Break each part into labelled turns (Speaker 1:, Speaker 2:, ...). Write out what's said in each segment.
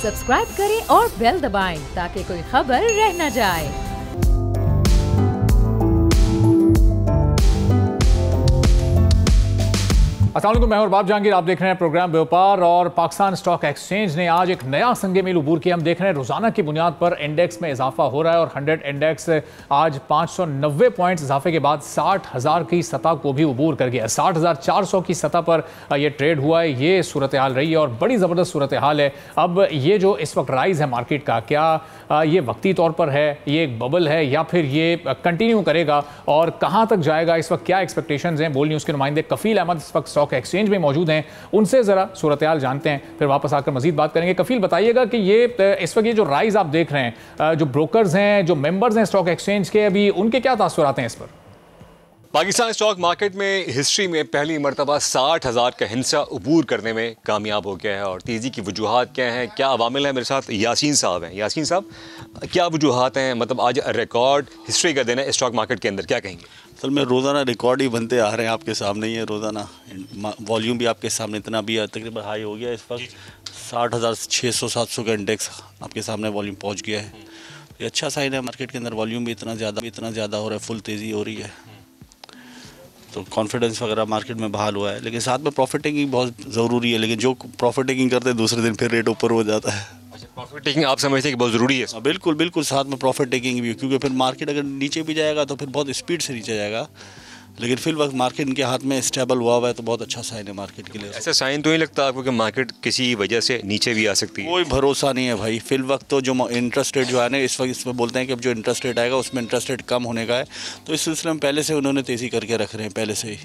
Speaker 1: Subscribe करें और bell दबाएं ताकि कोई खबर रह न जाए।
Speaker 2: अस्सलाम वालेकुम, मैं हूं बाब जहांगीर। आप देख रहे हैं प्रोग्राम व्यापार। और पाकिस्तान स्टॉक एक्सचेंज ने आज एक नया संगे मील उबूर किया। हम देख रहे हैं रोजाना की बुनियाद पर इंडेक्स में इजाफा हो रहा है और 100 इंडेक्स आज 590 पॉइंट्स इजाफे के बाद 60,000 की सतह को भी उबूर कर गया। 60,400 की सतह पर यह ट्रेड हुआ है। ये सूरत हाल रही है और बड़ी ज़बरदस्त सूरत हाल है। अब ये जो इस वक्त राइज है मार्केट का, क्या ये वक्ती तौर पर है, ये एक बबल है या फिर ये कंटिन्यू करेगा और कहाँ तक जाएगा, इस वक्त क्या एक्सपेक्टेशंस हैं? बोल न्यूज़ के नुमाइंदे कफील अहमद इस वक्त स्टॉक एक्सचेंज में मौजूद हैं, उनसे ज़रा सूरत हाल जानते हैं, फिर वापस आकर मजीद बात करेंगे। कफील, बताइएगा कि ये इस वक्त ये जो राइज आप देख रहे हैं, जो ब्रोकर्स हैं, जो मेंबर्स हैं स्टॉक एक्सचेंज के, अभी उनके क्या तासुरात हैं इस पर?
Speaker 3: पाकिस्तान स्टॉक मार्केट में हिस्ट्री में पहली मरतबा 60,000 का हिस्सा उबूर करने में कामयाब हो गया है। और तेज़ी की वजूहात क्या हैं, क्या अवामिल हैं? मेरे साथ यासीन साहब हैं। यासीन साहब, क्या वजूहात हैं? मतलब आज रिकॉर्ड हिस्ट्री का दिन है स्टॉक मार्केट के अंदर, क्या कहेंगे?
Speaker 4: असल में रोज़ाना रिकॉर्ड ही बनते आ रहे हैं, आपके सामने ही है। रोज़ाना वॉल्यूम भी आपके सामने इतना भी तकरीबन हाई हो गया इस वक्त। 60,600-700 का इंडेक्स आपके सामने वॉल्यूम पहुँच गया है। ये अच्छा साइन है मार्केट के अंदर। वॉल्यूम भी इतना ज़्यादा हो रहा है, फुल तेज़ी हो रही है, तो कॉन्फिडेंस वगैरह मार्केट में बहाल हुआ है। लेकिन साथ में प्रॉफिट टेकिंग बहुत ज़रूरी है। लेकिन जो प्रॉफिट टेकिंग करते हैं दूसरे दिन फिर रेट ऊपर हो जाता है।
Speaker 3: अच्छा, प्रॉफिट टेकिंग आप समझते हैं कि बहुत ज़रूरी है?
Speaker 4: बिल्कुल बिल्कुल, साथ में प्रॉफिट टेकिंग भी, क्योंकि फिर मार्केट अगर नीचे भी जाएगा तो फिर बहुत स्पीड से नीचे जाएगा। लेकिन फिर वक्त मार्केट इनके हाथ में स्टेबल हुआ है तो बहुत अच्छा साइन है मार्केट के लिए।
Speaker 3: ऐसा साइन तो नहीं लगता आपको कि मार्केट किसी वजह से नीचे भी आ सकती है?
Speaker 4: कोई भरोसा नहीं है भाई। फिल वक्त तो जो इंटरेस्ट रेट जो है ना, इस वक्त इसमें बोलते हैं कि अब जो इंटरेस्ट रेट आएगा उसमें इंटरेस्ट रेट कम होने का है, तो इस सिलसिले में पहले से उन्होंने तेज़ी करके रख रहे हैं पहले से ही,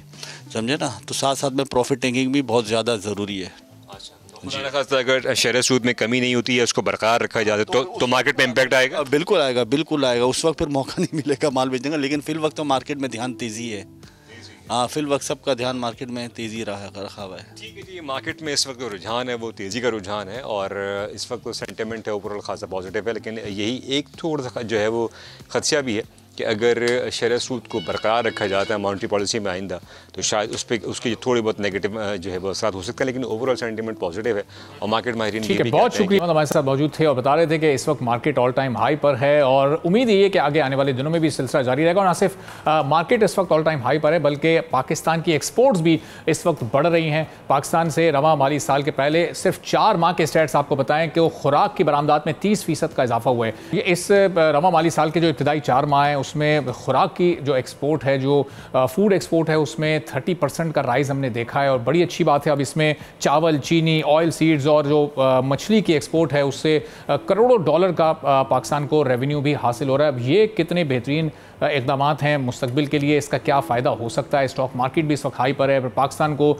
Speaker 4: समझे ना। तो साथ साथ में प्रॉफिट टेकिंग भी बहुत ज़्यादा ज़रूरी है।
Speaker 3: अगर शेयर सूद में कमी नहीं होती है, उसको बरकरार रखा जाए तो मार्केट में इम्पैक्ट आएगा?
Speaker 4: बिल्कुल आएगा, बिल्कुल आएगा। उस वक्त फिर मौका नहीं मिलेगा माल बेचने का। लेकिन फिल वक्त तो मार्केट में ध्यान तेज़ी है। हाँ, फिल वक्त सबका ध्यान मार्केट में तेज़ी रखा हुआ है।
Speaker 3: ठीक है जी। मार्केट में इस वक्त जो रुझान है वो तेज़ी का रुझान है और इस वक्त तो सेंटिमेंट है ओवरऑल खासा पॉजिटिव है। लेकिन यही एक थोड़ा सा जो है वो खदशा भी है कि अगर शेयर सूद को बरकरार रखा जाता है मॉनेटरी पॉलिसी में आइंदा, तो शायद उस पर उसकी थोड़ी बहुत नेगेटिव जो है वो असर हो सकता है। लेकिन ओवरऑल सेंटीमेंट पॉजिटिव है और मार्केट माहिरीन
Speaker 2: ठीक है, बहुत शुक्रिया। हमारे साथ मौजूद थे और बता रहे थे कि इस वक्त मार्केट ऑल टाइम हाई पर है और उम्मीद ये है कि आगे आने वाले दिनों में भी सिलसिला जारी रहेगा। और ना सिर्फ मार्केट इस वक्त ऑल टाइम हाई पर है, बल्कि पाकिस्तान की एक्सपोर्ट्स भी इस वक्त बढ़ रही हैं। पाकिस्तान से रवा माली साल के पहले सिर्फ 4 माह के स्टैट्स आपको बताएं कि वो खुराक की बरामदात में 30% का इजाफा हुआ है। ये इस रवा माली साल के जो इब्तदाई 4 माह हैं उसमें खुराक की जो एक्सपोर्ट है, जो फूड एक्सपोर्ट है, उसमें 30% का राइज हमने देखा है और बड़ी अच्छी बात है। अब इसमें चावल, चीनी, ऑयल सीड्स और जो मछली की एक्सपोर्ट है उससे करोड़ों डॉलर का पाकिस्तान को रेवेन्यू भी हासिल हो रहा है। अब ये कितने बेहतरीन इकदाम हैं मुस्तकबिल के लिए, इसका क्या फ़ायदा हो सकता है? स्टॉक मार्केट भी इस वक्त हाई पर है। पाकिस्तान को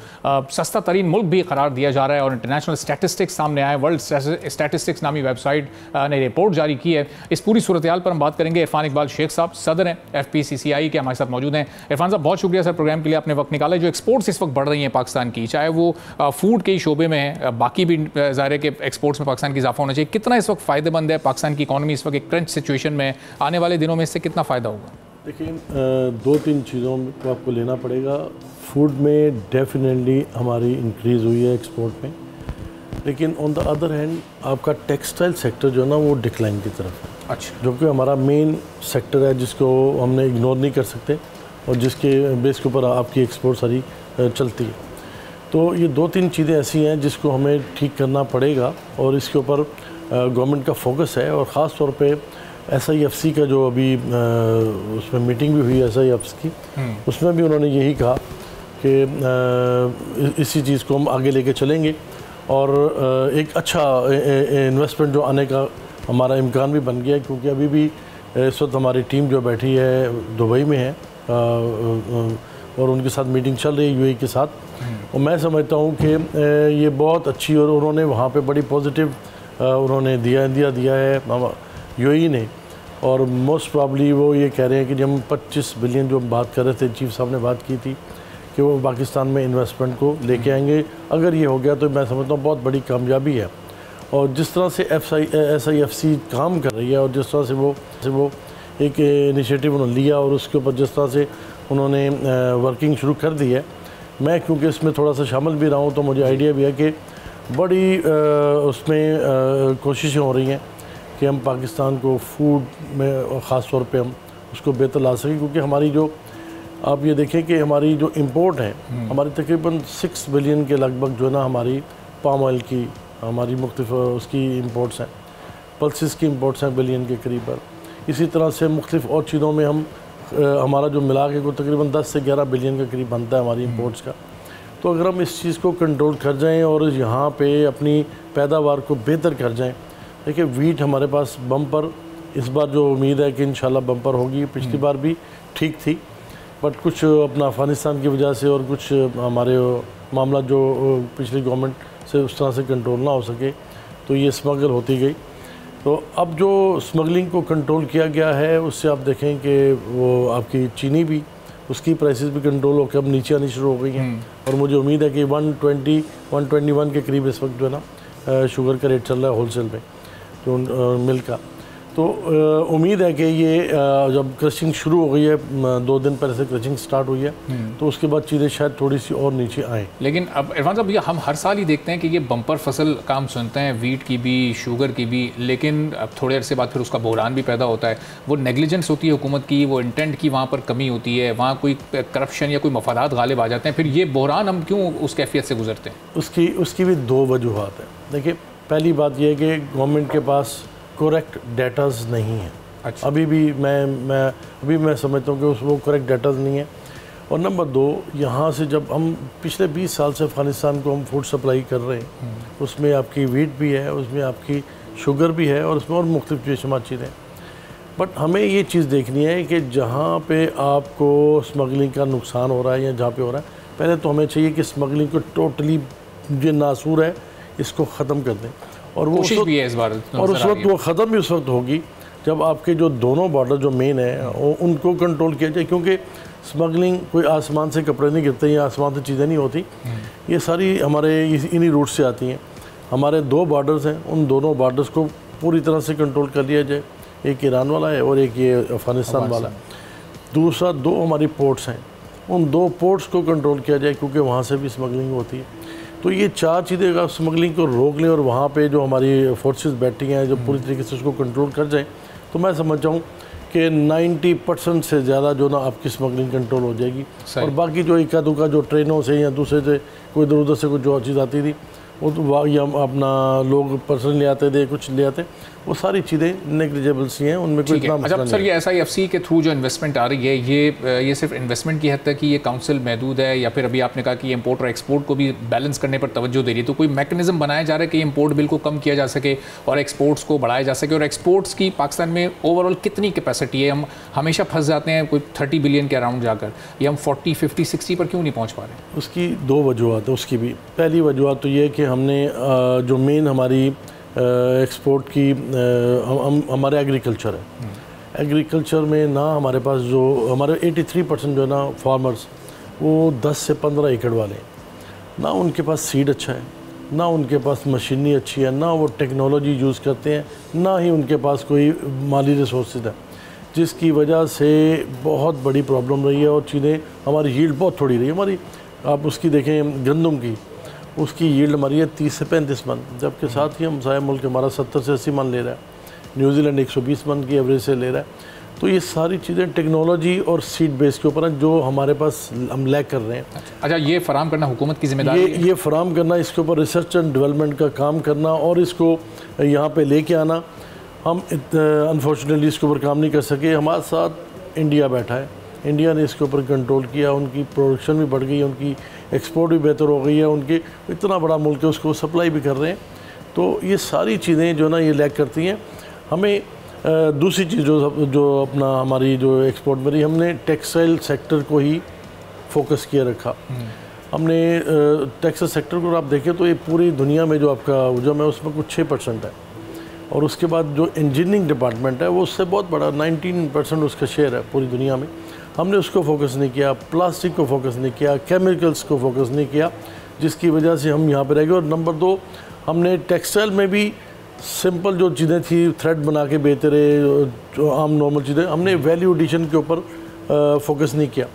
Speaker 2: सस्ता तरीन मुल्क भी करार दिया जा रहा है और इंटरनेशनल स्टैटिस्टिक्स सामने आए। वर्ल्ड स्टैटिस्टिक्स नामी वेबसाइट ने रिपोर्ट जारी की है। इस पूरी सूरत हाल पर हम बात करेंगे। इरफान इकबाल शेख साहब सदर हैं FPCCI के, हमारे साथ मौजूद हैं। इरफान साहब, बहुत शुक्रिया सर प्रोग्राम के लिए, आपने वक्त निकाला। जो एक्सपोर्ट्स इस वक्त बढ़ रही हैं पाकिस्तान की, चाहे वो फूड के शोबे में है, बाकी भी ज़ाहिर है कि एक्सपोर्ट्स में पाकिस्तान की इजाफा होना चाहिए, कितना इस वक्त फ़ायदेमंद है पाकिस्तान की इकॉनमी इस वक्त एक क्रंच सिचुएशन में? आने वाले दिनों में इससे कितना फ़ायदा होगा?
Speaker 5: देखिए, 2-3 चीज़ों को आपको लेना पड़ेगा। फूड में डेफिनेटली हमारी इंक्रीज़ हुई है एक्सपोर्ट में, लेकिन ऑन द अदर हैंड आपका टेक्सटाइल सेक्टर जो है ना वो डिक्लाइन की तरफ है। अच्छा, जो कि हमारा मेन सेक्टर है जिसको हमने इग्नोर नहीं कर सकते और जिसके बेस के ऊपर आपकी एक्सपोर्ट सारी चलती है। तो ये 2-3 चीज़ें ऐसी हैं जिसको हमें ठीक करना पड़ेगा और इसके ऊपर गवर्नमेंट का फोकस है। और ख़ास तौर पे SIFC का जो अभी उसमें मीटिंग भी हुई SIFC की, उसमें भी उन्होंने यही कहा कि इसी चीज़ को हम आगे लेके चलेंगे और एक अच्छा इन्वेस्टमेंट जो आने का हमारा इम्कान भी बन गया है। क्योंकि अभी भी इस वक्त हमारी टीम जो बैठी है दुबई में है और उनके साथ मीटिंग चल रही है UAE के साथ, और मैं समझता हूँ कि ये बहुत अच्छी, और उन्होंने वहाँ पे बड़ी पॉजिटिव उन्होंने दिया है UAE ने। और मोस्ट प्रॉब्ली वो ये कह रहे हैं कि जब हम 25 बिलियन जो बात कर रहे थे, चीफ साहब ने बात की थी कि वो पाकिस्तान में इन्वेस्टमेंट को लेके आएंगे। अगर ये हो गया तो मैं समझता हूँ बहुत बड़ी कामयाबी है। और जिस तरह से SIFC काम कर रही है और जिस तरह से वो एक इनिशिएटिव उन्होंने लिया और उसके ऊपर जिस तरह से उन्होंने वर्किंग शुरू कर दी है, मैं क्योंकि इसमें थोड़ा सा शामिल भी रहा हूँ तो मुझे आइडिया भी है कि बड़ी उसमें कोशिशें हो रही हैं कि हम पाकिस्तान को फूड में ख़ास तौर पे हम उसको बेहतर ला सकें, क्योंकि हमारी जो आप ये देखें कि हमारी जो इंपोर्ट है हमारी तकरीबन 6 बिलियन के लगभग जो है ना हमारी पाम ऑयल की हमारी मुख्तलिफ उसकी इंपोर्ट्स हैं, पल्सेस की इंपोर्ट्स हैं बिलियन के करीब। इसी तरह से मुख्तलिफ और चीज़ों में हम हमारा जो मिला के को तकरीबन 10 से 11 बिलियन के करीब बनता है हमारी इंपोर्ट्स का। तो अगर हम इस चीज़ को कंट्रोल कर जाएं और यहाँ पे अपनी पैदावार को बेहतर कर जाएं, देखिए वीट हमारे पास बम्पर इस बार जो उम्मीद है कि इंशाल्लाह बम्पर होगी, पिछली बार भी ठीक थी बट कुछ अपना अफ़गानिस्तान की वजह से और कुछ हमारे मामला जो पिछली गवर्नमेंट से उस तरह से कंट्रोल ना हो सके तो ये स्मगल होती गई। तो अब जो स्मगलिंग को कंट्रोल किया गया है उससे आप देखें कि वो आपकी चीनी भी उसकी प्राइसेस भी कंट्रोल होकर अब नीचे आनी शुरू हो गई हैं और मुझे उम्मीद है कि 120-121 के करीब इस वक्त जो है ना शुगर का रेट चल रहा है होलसेल में जो मिल का। तो उम्मीद है कि ये जब क्रशिंग शुरू हो गई है 2 दिन पहले से क्रशिंग स्टार्ट हुई है तो उसके बाद चीज़ें शायद थोड़ी सी और नीचे आएँ।
Speaker 2: लेकिन अब इरफान साहब ये हम हर साल ही देखते हैं कि ये बम्पर फसल का हम सुनते हैं, वीट की भी शुगर की भी, लेकिन अब थोड़े अरसे बाद फिर उसका बहरान भी पैदा होता है। वो नेग्लिजेंस होती है हुकूमत की, वो इंटेंट की वहाँ पर कमी होती है, वहाँ कोई करप्शन या कोई मफादात गालिब आ जाते हैं, फिर ये बहरान हम क्यों उस कैफियत से गुजरते हैं? उसकी भी 2 वजूहत है। देखिए पहली बात यह है कि गवर्नमेंट के पास करेक्ट डेटाज नहीं है। अच्छा। अभी भी मैं समझता हूँ कि वो करेक्ट डेटाज नहीं है। और नंबर 2 यहाँ से जब हम पिछले 20 साल से अफ़गानिस्तान को हम फूड सप्लाई कर रहे हैं उसमें आपकी वीट भी है, उसमें आपकी शुगर भी है और उसमें और मुख्तलिफ बेशुमार चीज़ें। बट हमें ये चीज़ देखनी है कि जहाँ पे आपको स्मगलिंग का नुकसान हो रहा है या जहाँ पे हो रहा है, पहले तो हमें चाहिए कि स्मगलिंग को टोटली जो नासूर है इसको ख़त्म कर दें। और वो कोशिश भी है इस बार,
Speaker 5: और उस वक्त वो ख़त्म भी उस वक्त होगी जब आपके जो दोनों बॉर्डर जो मेन है उनको कंट्रोल किया जाए, क्योंकि स्मगलिंग कोई आसमान से कपड़े नहीं गिरते या आसमान से चीज़ें नहीं होती, ये सारी हमारे इन्हीं रूट से आती हैं। हमारे 2 बॉर्डर्स हैं, उन दोनों बॉर्डर्स को पूरी तरह से कंट्रोल कर लिया जाए, एक ईरान वाला है और एक ये अफ़गानिस्तान वाला है। दूसरा 2 हमारी पोर्ट्स हैं, उन 2 पोर्ट्स को कंट्रोल किया जाए क्योंकि वहाँ से भी स्मगलिंग होती है। तो ये 4 चीज़ें अगर स्मगलिंग को रोक लें और वहाँ पे जो हमारी फोर्सेस बैठी हैं जो पूरी तरीके से उसको कंट्रोल कर जाएं तो मैं समझता हूँ कि 90% से ज़्यादा जो ना आपकी स्मगलिंग कंट्रोल हो जाएगी। और बाकी जो इक्का दुक्का जो ट्रेनों से या दूसरे से कोई इधर उधर से कुछ जो चीज़ आती थी वो तो या अपना लोग पर्सन ले आते थे, कुछ ले आते, वो सारी चीज़ें नेग्लिजिबल सी हैं, उनमें कोई इतना मसला नहीं।
Speaker 2: सर ये SIFC के थ्रू जो इन्वेस्टमेंट आ रही है ये सिर्फ इन्वेस्टमेंट की हद तक ही ये काउंसिल महदूद है या फिर अभी आपने कहा कि इंपोर्ट और एक्सपोर्ट को भी बैलेंस करने पर तवज्जो दे रही है, तो कोई मैकेनिज्म बनाया जा रहा है कि इंपोर्ट बिल को कम किया जा सके और एक्सपोर्ट्स को बढ़ाया जा सके? और एक्सपोर्ट्स की पाकिस्तान में ओवरऑल कितनी कैपेसिटी है? हम हमेशा फंस जाते हैं कोई 30 बिलियन के अराउंड जाकर, ये हम 40, 50, 60 पर क्यों नहीं पहुँच पा रहे?
Speaker 5: उसकी 2 वजूहत है। उसकी भी पहली वजूहत तो ये कि हमने जो मेन हमारी एक्सपोर्ट की हमारे एग्रीकल्चर है, एग्रीकल्चर में ना हमारे पास जो हमारे 83% जो है ना फार्मर्स वो 10 से 15 एकड़ वाले हैं, ना उनके पास सीड अच्छा है, ना उनके पास मशीनरी अच्छी है, ना वो टेक्नोलॉजी यूज़ करते हैं, ना ही उनके पास कोई माली रिसोर्सेज है, जिसकी वजह से बहुत बड़ी प्रॉब्लम रही है और चीज़ें हमारी यील्ड बहुत थोड़ी रही है हमारी। आप उसकी देखें गंदम की, उसकी यील्ड हमारी है 30 से 35 मन, जबकि साथ ही हमसाया मुल्क हमारा 70 से 80 मन ले रहा है, न्यूजीलैंड 120 मन की एवरेज से ले रहा है। तो ये सारी चीज़ें टेक्नोलॉजी और सीड बेस के ऊपर हैं जो हमारे पास हम लैक कर रहे हैं।
Speaker 2: अच्छा, ये फराम करना हुकूमत की जिम्मेदारी है?
Speaker 5: ये फराम करना, इसके ऊपर रिसर्च एंड डेवलपमेंट का काम करना और इसको यहाँ पे लेके आना। हम अनफॉर्चुनेटली इसके ऊपर काम नहीं कर सके। हमारे साथ इंडिया बैठा है, इंडिया ने इसके ऊपर कंट्रोल किया, उनकी प्रोडक्शन भी बढ़ गई है, उनकी एक्सपोर्ट भी बेहतर हो गई है, उनके इतना बड़ा मुल्क है उसको सप्लाई भी कर रहे हैं। तो ये सारी चीज़ें जो ना ये लैक करती हैं। हमें दूसरी चीज़ जो अपना हमारी जो एक्सपोर्ट में रही, हमने टेक्सटाइल सेक्टर को ही फोकस किया रखा। हमने टेक्सटाइल सेक्टर को आप देखें तो ये पूरी दुनिया में जो आपका जो है उसमें कुछ 6% है और उसके बाद जो इंजीनियरिंग डिपार्टमेंट है वो उससे बहुत बड़ा 19% उसका शेयर है पूरी दुनिया में। हमने उसको फोकस नहीं किया, प्लास्टिक को फोकस नहीं किया, केमिकल्स को फोकस नहीं किया, जिसकी वजह से हम यहाँ पे रह गए। और नंबर 2, हमने टेक्सटाइल में भी सिंपल जो चीज़ें थी थ्रेड बना के बेचते रहे, जो आम नॉर्मल चीज़ें, हमने वैल्यू एडिशन के ऊपर फोकस नहीं किया।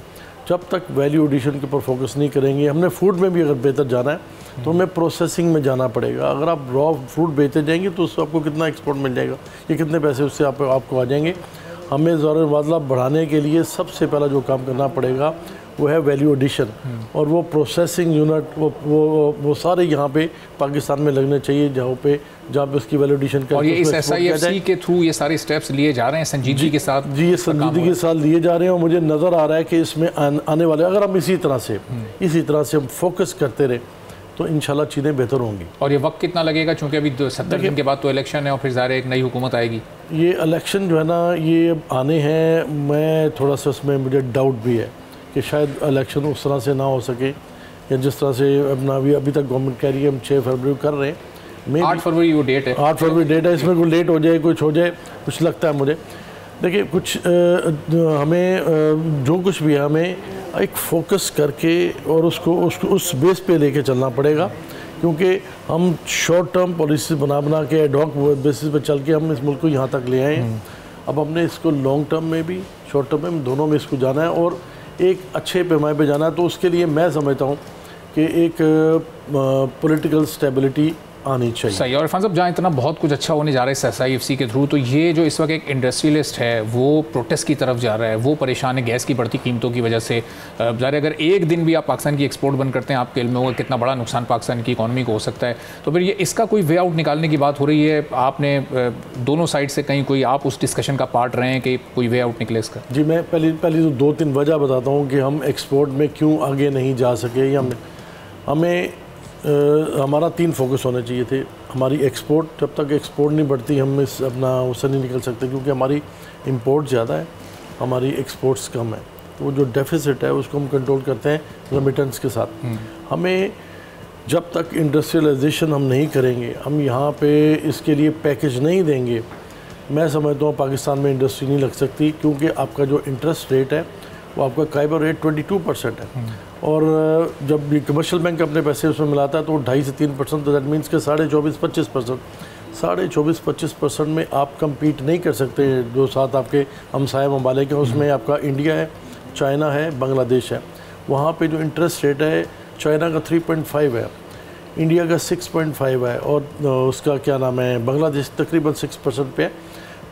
Speaker 5: जब तक वैल्यू एडिशन के ऊपर फोकस नहीं करेंगे, हमने फूड में भी अगर बेहतर जाना है तो हमें प्रोसेसिंग में जाना पड़ेगा। अगर आप रॉ फ्रूट बेचते जाएंगे तो उससे आपको कितना एक्सपोर्ट मिल जाएगा, ये कितने पैसे उससे आपको आ जाएंगे। हमें ज़रूर मुबादला बढ़ाने के लिए सबसे पहला जो काम करना पड़ेगा वो है वैल्यू एडिशन, और वो प्रोसेसिंग यूनिट वो सारे यहाँ पे पाकिस्तान में लगने चाहिए जहाँ पे उसकी वैल्यू एडिशन
Speaker 2: और ये इस SIFC के थ्रू ये सारे स्टेप्स लिए जा रहे हैं संजीदगी के साथ।
Speaker 5: जी, ये संजीदगी के साथ लिए जा रहे हैं, और मुझे नज़र आ रहा है कि इसमें आने वाले अगर हम इसी तरह से हम फोकस करते रहे तो इंशाल्लाह चीज़ें बेहतर होंगी।
Speaker 2: और ये वक्त कितना लगेगा, चूँकि अभी 70 दिन के बाद तो इलेक्शन है और फिर ज़ाहिर एक नई हुकूमत आएगी।
Speaker 5: ये इलेक्शन जो है ना ये अब आने हैं, मैं थोड़ा सा उसमें मुझे डाउट भी है कि शायद इलेक्शन उस तरह से ना हो सके, या जिस तरह से अपना अभी तक गवर्नमेंट कह रही है हम 6 फरवरी कर रहे हैं।
Speaker 2: 8 फरवरी वो डेट है,
Speaker 5: 8 फरवरी डेट है, इसमें कोई लेट हो जाए कुछ हो जाए कुछ लगता है मुझे। देखिए कुछ हमें जो कुछ भी है हमें एक फोकस करके और उसको उस बेस पे लेके चलना पड़ेगा, क्योंकि हम शॉर्ट टर्म पॉलिसी बना के एडॉक बेसिस पे चल के हम इस मुल्क को यहाँ तक ले आए हैं। अब हमने इसको लॉन्ग टर्म में भी शॉर्ट टर्म में दोनों में इसको जाना है और एक अच्छे पैमाने पे जाना है। तो उसके लिए मैं समझता हूँ कि एक पॉलिटिकल स्टेबिलिटी आनी चाहिए।
Speaker 2: सही। और इरफान साहब जहाँ इतना बहुत कुछ अच्छा होने जा रहा है इस SIFC के थ्रू, तो ये जो इस वक्त एक इंडस्ट्रियलिस्ट है वो प्रोटेस्ट की तरफ जा रहा है, वो परेशान है गैस की बढ़ती कीमतों की वजह से। ज़ाहिर अगर एक दिन भी आप पाकिस्तान की एक्सपोर्ट बंद करते हैं, आपके इल्म में होगा कितना बड़ा नुकसान पाकिस्तान की इकॉनमी को हो सकता है। तो फिर ये इसका कोई वे आउट निकालने की बात हो रही है, आपने दोनों साइड से कहीं कोई आप उस डिस्कशन का पार्ट रहे हैं कि कोई वे आउट निकले इसका?
Speaker 5: जी, मैं पहली तो 2-3 वजह बताता हूँ कि हम एक्सपोर्ट में क्यों आगे नहीं जा सके, या हमें हमारा 3 फोकस होने चाहिए थे। हमारी एक्सपोर्ट, जब तक एक्सपोर्ट नहीं बढ़ती हम इस अपना उससे नहीं निकल सकते, क्योंकि हमारी इंपोर्ट ज़्यादा है, हमारी एक्सपोर्ट्स कम है। तो वो जो डेफिसिट है उसको हम कंट्रोल करते हैं रेमिटेंस के साथ। हमें जब तक इंडस्ट्रियलाइजेशन हम नहीं करेंगे, हम यहाँ पे इसके लिए पैकेज नहीं देंगे, मैं समझता हूँ पाकिस्तान में इंडस्ट्री नहीं लग सकती, क्योंकि आपका जो इंटरेस्ट रेट है वो आपका काइबर रेट 22% है, और जब भी कमर्शियल बैंक अपने पैसे उसमें मिलाता है तो 2.5 से 3%, तो दैट मीन्स के 24-25%। 24-25% में आप कम्पीट नहीं कर सकते। जो साथ आपके हमसाया ममालिक हैं उसमें आपका इंडिया है, चाइना है, बांग्लादेश है। वहाँ पे जो इंटरेस्ट रेट है चाइना का 3.5 है, इंडिया का 6.5 है, और उसका क्या नाम है बांग्लादेश तकरीबन 6% पे है।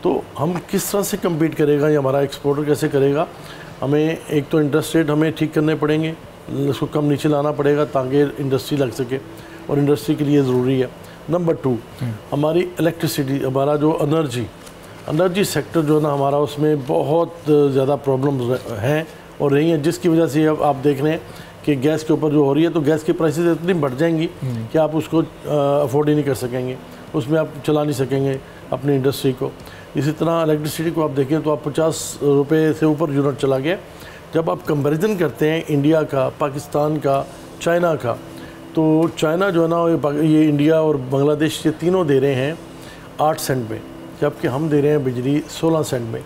Speaker 5: तो हम किस तरह से कम्पीट करेगा, या हमारा एक्सपोर्टर कैसे करेगा? हमें एक तो इंटरेस्ट रेट हमें ठीक करने पड़ेंगे, उसको कम नीचे लाना पड़ेगा ताकि इंडस्ट्री लग सके, और इंडस्ट्री के लिए ज़रूरी है। नंबर 2, हमारी इलेक्ट्रिसिटी, हमारा जो एनर्जी सेक्टर जो है ना हमारा, उसमें बहुत ज़्यादा प्रॉब्लम्स हैं और रही हैं, जिसकी वजह से अब आप देख रहे हैं कि गैस के ऊपर जो हो रही है, तो गैस की प्राइसेस इतनी बढ़ जाएंगी कि आप उसको अफोर्ड ही नहीं कर सकेंगे, उसमें आप चला नहीं सकेंगे अपनी इंडस्ट्री को। इसी तरह इलेक्ट्रिसिटी को आप देखें तो आप 50 रुपये से ऊपर यूनिट चला गया। जब आप कंपैरिजन करते हैं इंडिया का, पाकिस्तान का, चाइना का, तो चाइना जो है ना ये इंडिया और बांग्लादेश ये तीनों दे रहे हैं 8 सेंट में, जबकि हम दे रहे हैं बिजली 16 सेंट में।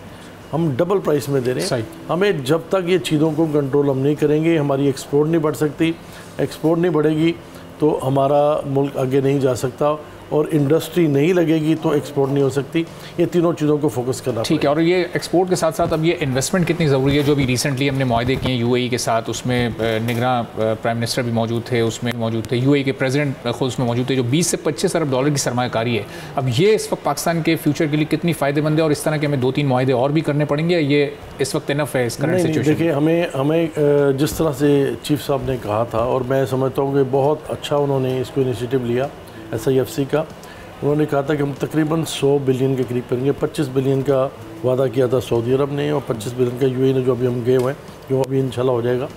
Speaker 5: हम डबल प्राइस में दे रहे हैं। हमें जब तक ये चीज़ों को कंट्रोल हम नहीं करेंगे, हमारी एक्सपोर्ट नहीं बढ़ सकती। एक्सपोर्ट नहीं बढ़ेगी तो हमारा मुल्क आगे नहीं जा सकता, और इंडस्ट्री नहीं लगेगी तो एक्सपोर्ट नहीं हो सकती। ये तीनों चीज़ों को फोकस करना
Speaker 2: ठीक है। और ये एक्सपोर्ट के साथ साथ अब ये इन्वेस्टमेंट कितनी ज़रूरी है? जो अभी रिसेंटली हमने मुआहदे किए UAE के साथ, उसमें निगरान प्राइम मिनिस्टर भी मौजूद थे, उसमें मौजूद थे UAE के प्रेसिडेंट खुद उसमें मौजूद थे, जो 20 से 25 अरब डॉलर की सरमायाकारी है। अब ये इस वक्त पाकिस्तान के फ्यूचर के लिए कितनी फ़ायदेमंद है, और इस तरह के हमें 2-3 मुआहदे और भी करने पड़ेंगे, ये इस वक्त इनफ है इस करंट सिचुएशन?
Speaker 5: देखिए, हमें जिस तरह से चीफ साहब ने कहा था, और मैं समझता हूँ कि बहुत अच्छा उन्होंने इसको इनिशिएटिव लिया SIFC का। उन्होंने कहा था कि हम तकरीबन 100 बिलियन के करीब करेंगे। 25 बिलियन का वादा किया था सऊदी अरब ने, और 25 बिलियन का UAE ने, जो अभी हम गए हुए हैं, जो अभी इंशाल्लाह हो जाएगा।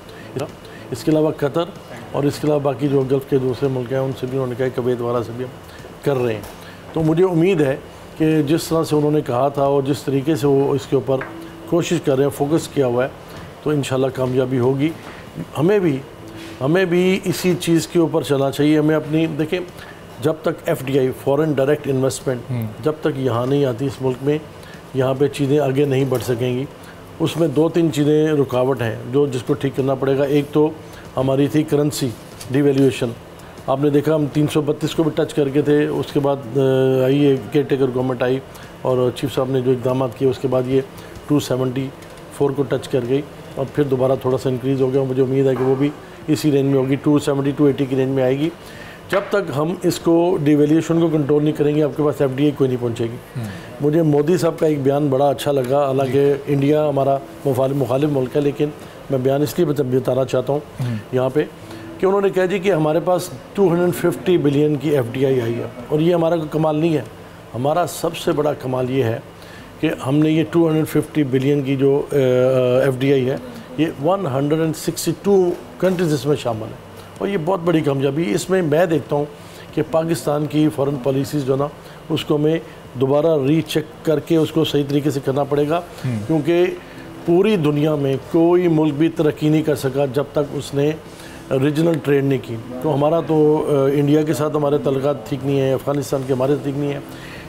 Speaker 5: इसके अलावा कतर और इसके अलावा बाकी जो गल्फ़ के दूसरे मुल्क हैं उनसे भी उन्होंने कहा, कुवैत वाला से भी हम कर रहे हैं। तो मुझे उम्मीद है कि जिस तरह से उन्होंने कहा था और जिस तरीके से वो इसके ऊपर कोशिश कर रहे हैं, फोकस किया हुआ है, तो इंशाल्लाह कामयाबी होगी। हमें भी इसी चीज़ के ऊपर चलना चाहिए। हमें अपनी, देखिए, जब तक FDI फॉरेन डायरेक्ट इन्वेस्टमेंट जब तक यहाँ नहीं आती इस मुल्क में, यहाँ पे चीज़ें आगे नहीं बढ़ सकेंगी। उसमें 2-3 चीज़ें रुकावट हैं जिसको ठीक करना पड़ेगा। एक तो हमारी थी करेंसी डिवैल्यूएशन। आपने देखा हम 332 को भी टच करके थे, उसके बाद आई ये केयर टेकर गवर्नमेंट आई और चीफ साहब ने जो इक़दाम किए, उसके बाद ये 274 को टच कर गई, और फिर दोबारा थोड़ा सा इंक्रीज़ हो गया। मुझे उम्मीद है कि वो भी इसी रेंज में होगी, 270-280 की रेंज में आएगी। जब तक हम इसको डिवेल्यूशन को कंट्रोल नहीं करेंगे आपके पास एफडीआई कोई नहीं पहुंचेगी। मुझे मोदी साहब का एक बयान बड़ा अच्छा लगा, हालांकि इंडिया हमारा मुखालिफ मुल्क है, लेकिन मैं बयान इसलिए बताना चाहता हूँ यहाँ पे कि उन्होंने कहा जी कि हमारे पास 250 बिलियन की एफडीआई आई है। और ये हमारा कमाल नहीं है, हमारा सबसे बड़ा कमाल ये है कि हमने ये 250 बिलियन की जो एफडीआई है ये 162 कंट्रीज इसमें शामिल है, और ये बहुत बड़ी कामयाबी। इसमें मैं देखता हूँ कि पाकिस्तान की फॉरेन पॉलिसीज़ जो ना उसको मैं दोबारा रीचेक करके उसको सही तरीके से करना पड़ेगा, क्योंकि पूरी दुनिया में कोई मुल्क भी तरक्की नहीं कर सका जब तक उसने रीजनल ट्रेड नहीं की। तो हमारा तो इंडिया के साथ हमारे तल्लुकात ठीक नहीं है, अफ़गानिस्तान के हमारे ठीक नहीं है,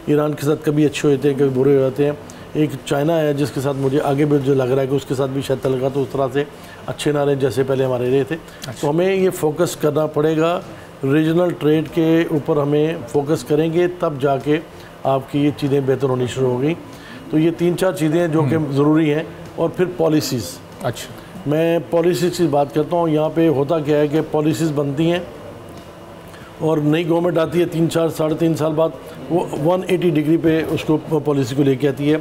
Speaker 5: ईरान के साथ कभी अच्छे होते हैं कभी बुरे हो जाते हैं। एक चाइना है जिसके साथ मुझे आगे भी जो लग रहा है कि उसके साथ भी शायद तल्लुकात तो उस तरह से अच्छे ना रहे जैसे पहले हमारे रहे थे। तो हमें ये फोकस करना पड़ेगा, रीजनल ट्रेड के ऊपर हमें फोकस करेंगे तब जाके आपकी ये चीज़ें बेहतर होनी शुरू हो गई। तो ये 3-4 चीज़ें जो कि ज़रूरी हैं। और फिर पॉलिसीज़,
Speaker 2: अच्छा,
Speaker 5: मैं पॉलिसीज़ की बात करता हूँ। यहाँ पे होता क्या है कि पॉलिसीज़ बनती हैं और नई गवर्नमेंट आती है 3-4 साढ़े 3 साल बाद, वो 180 डिग्री पे उसको पॉलिसी को लेके आती है,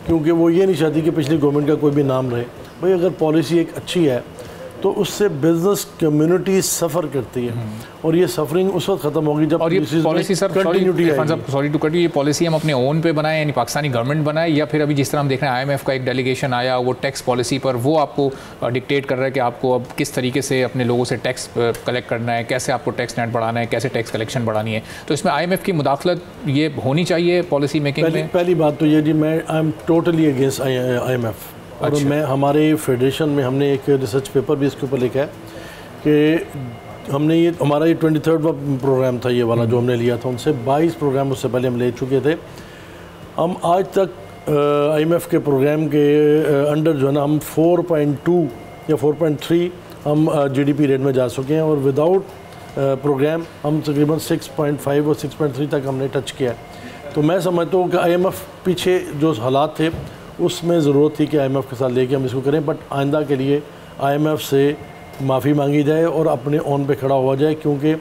Speaker 5: क्योंकि वो ये नहीं चाहती कि पिछली गवर्नमेंट का कोई भी नाम रहे। भाई अगर पॉलिसी एक अच्छी है तो उससे बिजनेस कम्युनिटी सफ़र करती है, और ये सफरिंग उस वक्त ख़त्म होगी जब
Speaker 2: और ये policy sir, sorry to cut, ये पॉलिसी हम अपने ओन पे बनाए यानी पाकिस्तानी गवर्नमेंट बनाए, या फिर अभी जिस तरह हम देख रहे हैं IMF का एक डेलीगेशन आया वो टैक्स पॉलिसी पर, वो आपको डिक्टेट कर रहा है कि आपको अब किस तरीके से अपने लोगों से टैक्स कलेक्ट करना है, कैसे आपको टैक्स नेट बढ़ाना है, कैसे टैक्स कलेक्शन बढ़ानी है। तो इसमें IMF की मुदाखलत ये होनी चाहिए पॉलिसी मेकिंग में?
Speaker 5: पहली बात तो ये जी, मैं I am totally against IMF। और मैं हमारे फेडरेशन में हमने एक रिसर्च पेपर भी इसके ऊपर लिखा है कि हमने ये हमारा ये 23rd प्रोग्राम था ये वाला जो हमने लिया था, उनसे 22 प्रोग्राम उससे पहले हम ले चुके थे। हम आज तक IMF के प्रोग्राम के अंडर जो है ना हम 4.2 या 4.3 हम GDP रेट में जा चुके हैं, और विदाउट प्रोग्राम हम तकरीबन 6.5 और 6.3 तक हमने टच किया है। तो मैं समझता हूँ कि IMF पीछे जो हालात थे उसमें ज़रूरत थी कि IMF के साथ लेके हम इसको करें, बट आइंदा के लिए IMF से माफ़ी मांगी जाए और अपने ओन पे खड़ा हुआ जाए, क्योंकि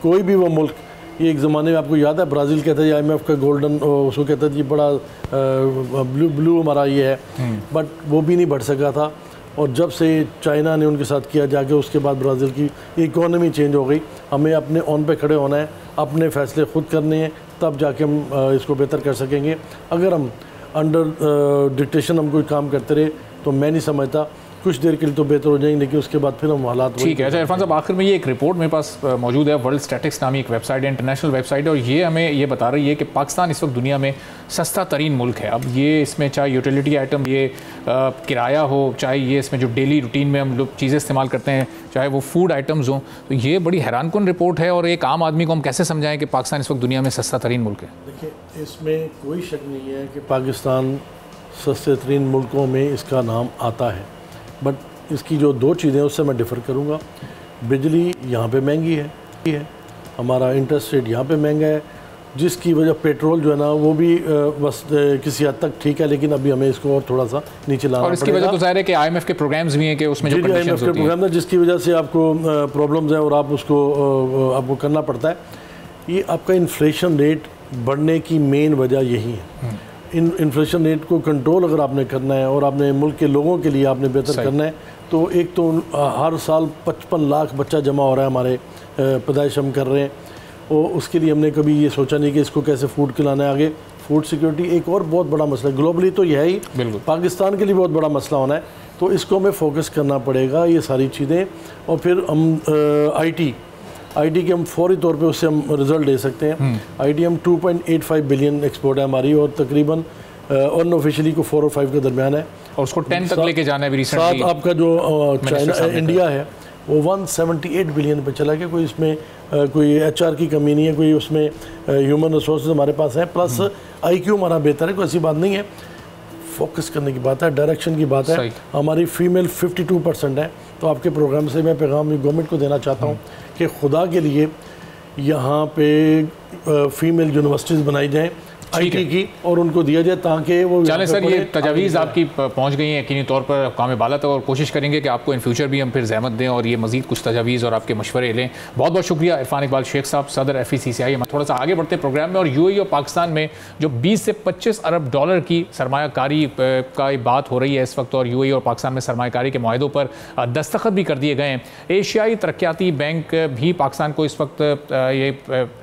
Speaker 5: कोई भी वो मुल्क, ये एक ज़माने में आपको याद है ब्राज़ील कहता है IMF का गोल्डन, उसको कहता है जी बड़ा ब्लू हमारा ये है, बट वो भी नहीं बढ़ सका था। और जब से चाइना ने उनके साथ किया जाके उसके बाद ब्राज़ील की इकोनॉमी चेंज हो गई। हमें अपने ओन पे खड़े होना है, अपने फ़ैसले खुद करने हैं, तब जाके हम इसको बेहतर कर सकेंगे। अगर हम अंडर डिक्टेशन हम कोई काम करते रहे तो मैं नहीं समझता, कुछ देर के लिए तो बेहतर हो जाएंगे, लेकिन उसके बाद फिर हम हालात।
Speaker 2: ठीक है। अच्छा इरफान साहब, आखिर में ये एक रिपोर्ट मेरे पास मौजूद है, वर्ल्ड स्टैटिक्स नामी एक वेबसाइट है, इंटरनेशनल वेबसाइट है, और ये हमें ये बता रही है कि पाकिस्तान इस वक्त दुनिया में सस्ता तरीन मुल्क है। अब ये इसमें चाहे यूटिलिटी आइटम, ये किराया हो, चाहे ये इसमें जो डेली रूटीन में हम लोग चीज़ें इस्तेमाल करते हैं, चाहे वो फूड आइटम्स हों, तो ये बड़ी हैरानकुन रिपोर्ट है। और एक आम आदमी को हम कैसे समझाएं कि पाकिस्तान इस वक्त दुनिया में सस्ता तरीन मुल्क है?
Speaker 5: देखिए, इसमें कोई शक नहीं है कि पाकिस्तान सस्ते तरीन मुल्कों में इसका नाम आता है, बट इसकी जो 2 चीज़ें उससे मैं डिफ़र करूँगा। बिजली यहाँ पे महंगी है, हमारा इंटरेस्ट रेट यहाँ पे महंगा है, जिसकी वजह पेट्रोल जो है ना वो भी बस किसी हद तक ठीक है, लेकिन अभी हमें इसको और थोड़ा सा नीचे लाना पड़ेगा।
Speaker 2: और इसकी वजह तो ज़ाहिर है कि IMF के प्रोग्राम्स भी हैं कि उसमें जो कंडीशंस
Speaker 5: IMF के प्रोग्राम है जिसकी वजह से आपको प्रॉब्लम्स हैं और आप उसको आपको करना पड़ता है। ये आपका इन्फ्लेशन रेट बढ़ने की मेन वजह यही है। इन्फ्लेशन रेट को कंट्रोल अगर आपने करना है और आपने मुल्क के लोगों के लिए आपने बेहतर करना है, तो एक तो हर साल 55 लाख बच्चा जमा हो रहा है, हमारे पैदाइश हम कर रहे हैं, और उसके लिए हमने कभी ये सोचा नहीं कि इसको कैसे फूड खिलाना है आगे। फूड सिक्योरिटी एक और बहुत बड़ा मसला है, ग्लोबली तो यह ही, पाकिस्तान के लिए बहुत बड़ा मसला होना है, तो इसको हमें फोकस करना पड़ेगा ये सारी चीज़ें। और फिर हम आई टी के हम फौरी तौर पे उससे हम रिज़ल्ट ले सकते हैं। IT हम 2.85 बिलियन एक्सपोर्ट है हमारी, और तकरीबन अनऑफिशियली को 4 और 5 के दरमियान है, और
Speaker 2: उसको 10 तक लेके जाना है रिसेंटली।
Speaker 5: साथ आपका जो चाइना इंडिया है वो 178 बिलियन पे चला गया। कोई इसमें कोई HR की कमी नहीं है, कोई उसमें ह्यूमन रिसोर्सेज हमारे पास है, प्लस IQ हमारा बेहतर है, कोई ऐसी बात नहीं है। फोकस करने की बात है, डायरेक्शन की बात है। हमारी फीमेल 52% है, तो आपके प्रोग्राम से मैं पैगाम गवर्नमेंट को देना चाहता हूँ कि खुदा के लिए यहाँ पे फीमेल यूनिवर्सिटीज़ बनाई जाएँ, IT की, और उनको दिया जाए ताकि वो।
Speaker 2: चलें सर, ये तजावीज़ आपकी पहुंच गई हैं यकीनी तौर पर काम बाला तक, और कोशिश करेंगे कि आपको इन फ्यूचर भी हम फिर जहमत दें और ये मजीद कुछ तजावीज़ और आपके मशवरे लें। बहुत बहुत शुक्रिया इरफान इकबाल शेख साहब, सदर FECCI। हम थोड़ा सा आगे बढ़ते प्रोग्राम में, और UAE और पाकिस्तान में जो 20 से 25 अरब डॉलर की सरमायाकारी का बात हो रही है इस वक्त, और UAE और पाकिस्तान में सरमायाकारी के मुआहदों पर दस्तखत भी कर दिए गए हैं। एशियाई तरक्याती बैंक भी पाकिस्तान को इस वक्त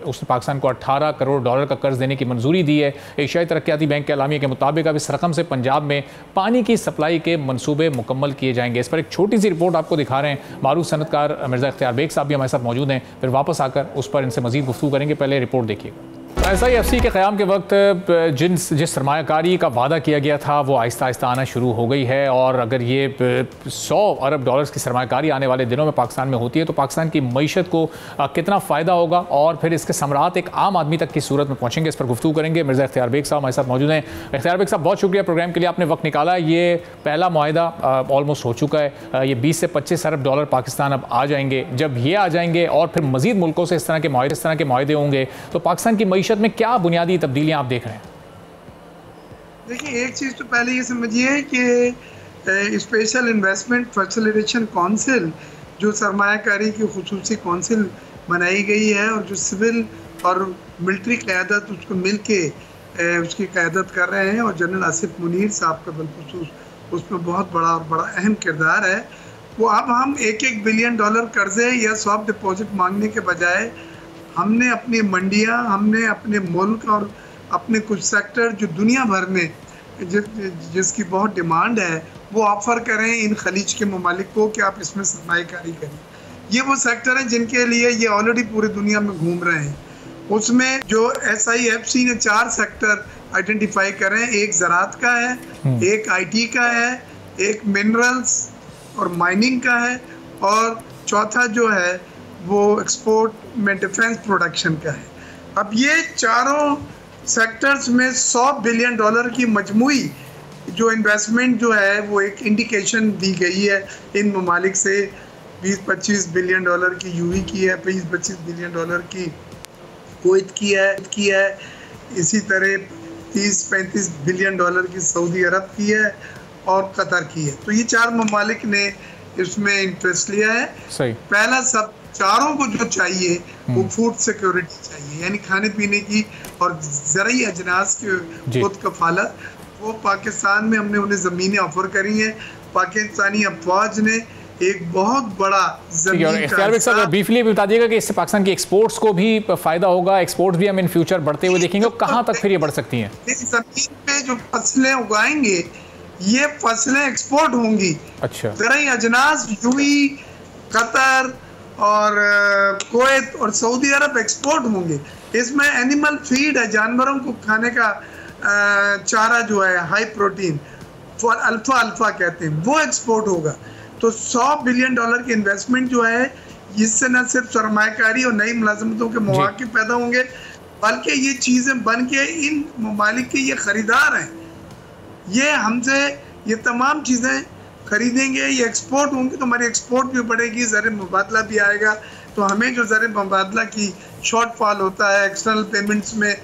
Speaker 2: उसने पाकिस्तान को 18 करोड़ डॉलर का कर्ज देने की मंजूरी दी है। एशियाई तरक्याती बैंक के एलामिया के मुताबिक अब इस रकम से पंजाब में पानी की सप्लाई के मंसूबे मुकम्मल किए जाएंगे। इस पर एक छोटी सी रिपोर्ट आपको दिखा रहे हैं। मारूफ सनतकार मिर्ज़ा इख्तियार बेग साहब भी हमारे साथ मौजूद हैं, फिर वापस आकर उस पर इनसे मजीद गुफ्तगू करेंगे। पहले रिपोर्ट देखिएगा। SIFC के क़याम के वक्त जिस सरमायाकारी का वादा किया गया था वो आहिस्ता आहिस्ता आना शुरू हो गई है, और अगर ये 100 अरब डॉलर्स की सरमायाकारी आने वाले दिनों में पाकिस्तान में होती है तो पाकिस्तान की मईशत को कितना फ़ायदा होगा, और फिर इसके समरात एक आम आदमी तक की सूरत में पहुँचेंगे। इस पर गुफ्तगू करेंगे। मिर्ज़ा इख्तियार बेग साहब हमारे साथ मौजूद हैं। इख्तियार बेग साहब, बहुत शुक्रिया प्रोग्राम के लिए, आपने वक्त निकाला। ये पहला मुआहदा ऑलमोस्ट हो चुका है। ये 20 से 25 अरब डॉलर पाकिस्तान अब आ जाएंगे। जब ये आ जाएंगे और फिर मज़ीद मुल्कों से इस तरह के मुआहदे होंगे तो पाकिस्तान की मईशत में क्या बुनियादी तब्दीलियां आप देख रहे हैं?
Speaker 6: देखिए, एक चीज़ तो पहले ये समझिए कि स्पेशल इन्वेस्टमेंट फैसिलिटेशन काउंसिल जो सरमायाकारी की खुसूसी काउंसिल बनाई गई है, और जो सिविल और मिलिट्री क़यादत उसको मिल के उसकी क़यादत कर रहे हैं, और जनरल आसिफ मुनीर साहब का बिलखुसूस उसमें बहुत बड़ा अहम किरदार है। वो अब हम 1-1 बिलियन डॉलर कर्जे या सॉफ्ट डिपॉजिट मांगने के बजाय हमने अपनी मंडियां, हमने अपने मुल्क और अपने कुछ सेक्टर जो दुनिया भर में जिसकी बहुत डिमांड है वो ऑफ़र करें इन खलीज के ममालिक को कि आप इसमें सरमायाकारी करें। ये वो सेक्टर हैं जिनके लिए ये ऑलरेडी पूरी दुनिया में घूम रहे हैं। उसमें जो SIFC ने 4 सेक्टर आइडेंटिफाई करें, एक ज़राअत का है, एक IT का है, एक मिनरल्स और माइनिंग का है, और चौथा जो है वो एक्सपोर्ट में डिफेंस प्रोडक्शन का है। अब ये चारों सेक्टर्स में 100 बिलियन डॉलर की मजमूई जो इन्वेस्टमेंट जो है वो एक इंडिकेशन दी गई है इन ममालिक से। 20-25 बिलियन डॉलर की UAE की है, 20-25 बिलियन डॉलर की कुवैत की है, इसी तरह 30-35 बिलियन डॉलर की सऊदी अरब की है और कतर की है। तो ये 4 ममालिक ने इसमें इंटरेस्ट लिया है। सही। पहला सब चारों को जो चाहिए वो फूड सिक्योरिटी चाहिए, यानी खाने पीने की और ज़रूरी अजनास की खुद कफालत। वो पाकिस्तान में हमने उन्हें ज़मीनें ऑफर करी हैं। पाकिस्तानी अफवाज ने एक बहुत बड़ा
Speaker 2: ब्रीफली बता दिएगा कि इससे पाकिस्तान की एक्सपोर्ट्स को भी फायदा होगा, एक्सपोर्ट्स भी हम इन फ्यूचर बढ़ते हुए देखेंगे, कहाँ तक फिर ये बढ़ सकती हैं?
Speaker 6: ज़मीन पे जो फसलें उगाएंगे ये फसलें एक्सपोर्ट होंगी।
Speaker 2: अच्छा।
Speaker 6: ज़रूरी अजनास UAE, कतर और कुवैत और सऊदी अरब एक्सपोर्ट होंगे। इसमें एनिमल फीड है, जानवरों को खाने का चारा जो है हाई प्रोटीन अल्फा कहते हैं, वो एक्सपोर्ट होगा। तो 100 बिलियन डॉलर की इन्वेस्टमेंट जो है इससे न सिर्फ सरमायाकारी और नई मुलाजमतों के मौके पैदा होंगे, बल्कि ये चीज़ें बन के इन ममालिक के ये ख़रीदार हैं, ये हमसे ये तमाम चीज़ें खरीदेंगे, ये एक्सपोर्ट होंगी तो हमारी एक्सपोर्ट भी बढ़ेगी, ज़र मुबादला भी आएगा। तो हमें जो ज़र मुबादला की शॉर्टफॉल होता है, एक्सटर्नल पेमेंट्स में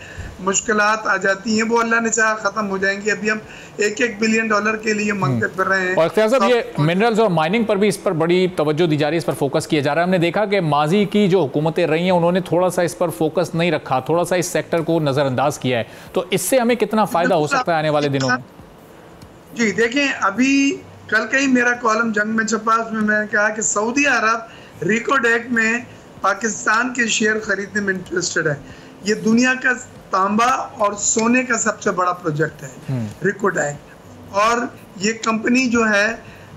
Speaker 6: मुश्किलात आ जाती हैं, वो अल्लाह ने चाहा ख़त्म हो जाएंगी। अभी हम 1-1 बिलियन डॉलर के लिए मांगते फिर रहे हैं।
Speaker 2: और इख्तियार साहब, ये मिनरल्स और माइनिंग पर भी इस पर बड़ी तवज्जो दी जा रही है, इस पर फोकस किया जा रहा है। हमने देखा कि माजी की जो हुकूमतें रही हैं उन्होंने थोड़ा सा इस पर फोकस नहीं रखा, थोड़ा सा इस सेक्टर को नज़रअंदाज किया है। तो इससे हमें कितना फ़ायदा हो सकता है आने वाले दिनों में?
Speaker 6: जी देखें, अभी कल का ही मेरा कॉलम जंग में छपा, उसमें मैंने कहा कि सऊदी अरब रिकोडेक में पाकिस्तान के शेयर खरीदने में इंटरेस्टेड है। ये दुनिया का तांबा और सोने का सबसे बड़ा प्रोजेक्ट है रिकोडेक, और ये कंपनी जो है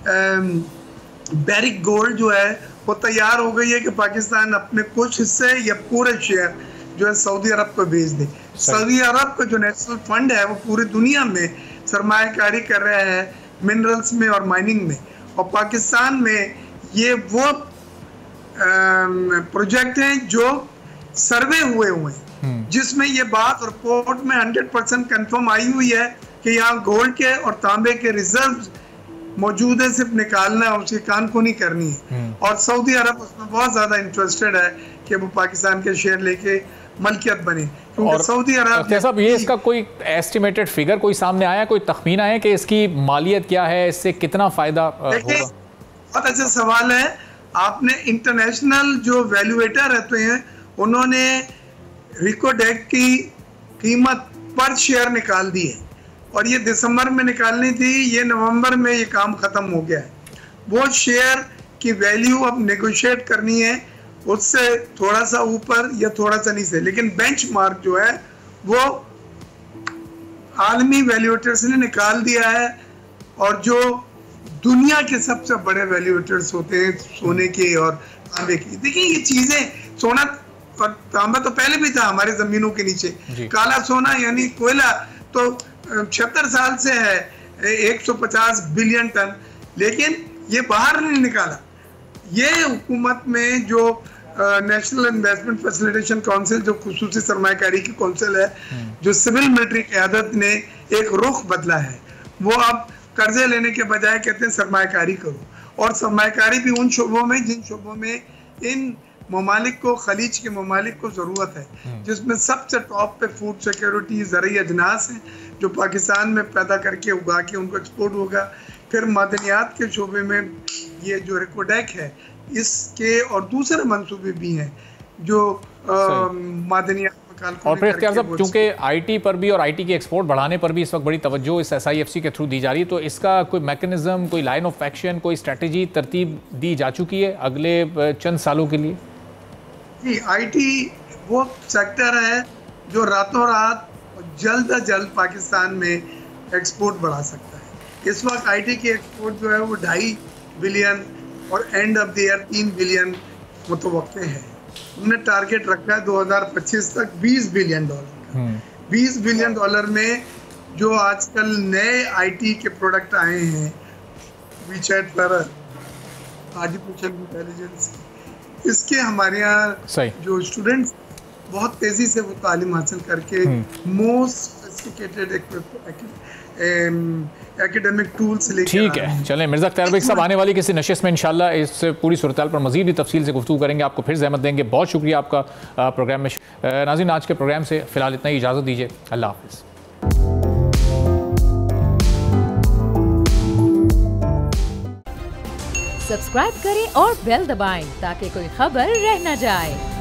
Speaker 6: बैरिक गोल्ड जो है वो तैयार हो गई है कि पाकिस्तान अपने कुछ हिस्से या पूरे शेयर जो है सऊदी अरब को भेज दे। सऊदी अरब का जो नेशनल फंड है वो पूरी दुनिया में सरमायाकारी कर रहा है मिनरल्स में और माइनिंग में, और पाकिस्तान में ये वो प्रोजेक्ट हैं जो सर्वे हुए हैं, जिसमें ये बात रिपोर्ट में 100% कंफर्म आई हुई है कि यहाँ गोल्ड के और तांबे के रिजर्व मौजूद है, सिर्फ निकालना है, उसकी कानूनी करनी है। और सऊदी अरब उसमें बहुत ज़्यादा इंटरेस्टेड है कि वो पाकिस्तान के शेयर लेके मलकियत बने, क्योंकि
Speaker 2: और
Speaker 6: सऊदी अरब
Speaker 2: साहब ये इसका कोई एस्टिमेटेड फिगर कोई सामने आया, कोई तखमीना है कि इसकी मालियत क्या है, इससे कितना फायदा होगा?
Speaker 6: बहुत अच्छा सवाल है। आपने इंटरनेशनल जो वैल्यूएटर रहते हैं उन्होंने रिकोडेक की कीमत पर शेयर निकाल दी है, और ये दिसंबर में निकालनी थी, ये नवंबर में ये काम खत्म हो गया है। वो शेयर की वैल्यू अब नेगोशिएट करनी है, उससे थोड़ा सा ऊपर या थोड़ा सा नीचे, लेकिन बेंचमार्क जो है वो आलमी वैल्यूएटर्स ने निकाल दिया है। और जो दुनिया के सबसे बड़े वैल्यूएटर्स होते हैं सोने के और तांबे की, देखिए ये चीजें, सोना और तांबा तो पहले भी था हमारे जमीनों के नीचे, काला सोना यानी कोयला तो 76 साल से है 150 बिलियन टन, लेकिन ये बाहर नहीं निकाला। ये हुकूमत में जो नेशनल इन्वेस्टमेंट फैसिलिटेशन काउंसिल, जो खुसूसी सरमायाकारी की काउंसिल है, जो सिविल मिलिट्री क़यादत ने एक रुख बदला है, वो अब कर्जे लेने के बजाय कहते हैं सरमायाकारी करो, और सरमायाकारी भी उन शोबों में जिन शोबों में इन ममालिक को, खलीज के ममालिक को ज़रूरत है, जिसमें सबसे टॉप पे फूड सिक्योरिटी, ज़रूरी अजनास हैं जो पाकिस्तान में पैदा करके उगा के उनको एक्सपोर्ट होगा। फिर मादनियात के शोबे में ये जो रिकोडेक है, इसके और दूसरे मंसूबे भी हैं जो मादनियात।
Speaker 2: और फिर इख्तियार साहब, चूंकि आईटी पर भी और आईटी की एक्सपोर्ट बढ़ाने पर भी इस वक्त बड़ी तवज्जो इस SIFC के थ्रू दी जा रही है, तो इसका कोई मैकेनिज्म, कोई लाइन ऑफ एक्शन, कोई स्ट्रेटजी तरतीब दी जा चुकी है अगले चंद सालों के लिए?
Speaker 6: जी, आईटी वो सेक्टर है जो रातों रात जल्द अज जल्द पाकिस्तान में एक्सपोर्ट बढ़ा सकता है। इस वक्त आईटी की एक्सपोर्ट जो है वो 2.5 बिलियन और end of the year 3 billion मुतवक्के है। हमने टारगेट रखा है 2025 तक $20 बिलियन का। $20 बिलियन में जो आजकल नए आईटी के प्रोडक्ट आए हैं, वीचैट पर आर्टिफिशियल इंटेलिजेंस, इसके हमारे यहाँ जो स्टूडेंट्स बहुत तेजी से वो तालीम हासिल करके मोस्ट सोफिस्टिकेटेड एकेडमिक टूल्स लेके।
Speaker 2: ठीक है, चलें मिर्ज़ा अख्तियार बेग साहब, आने वाली किसी नशिस्त में इंशाल्लाह इस पूरी सूरत पर मज़ीद भी तफसील से गुफ्तगू करेंगे, आपको फिर ज़हमत देंगे। बहुत शुक्रिया आपका प्रोग्राम में। नाज़रीन, आज के प्रोग्राम से फ़िलहाल इतना ही, इजाज़त दीजिए, अल्लाह हाफ़िज़।
Speaker 1: सब्सक्राइब करें और बेल दबाएं ताकि कोई खबर रह न जाए।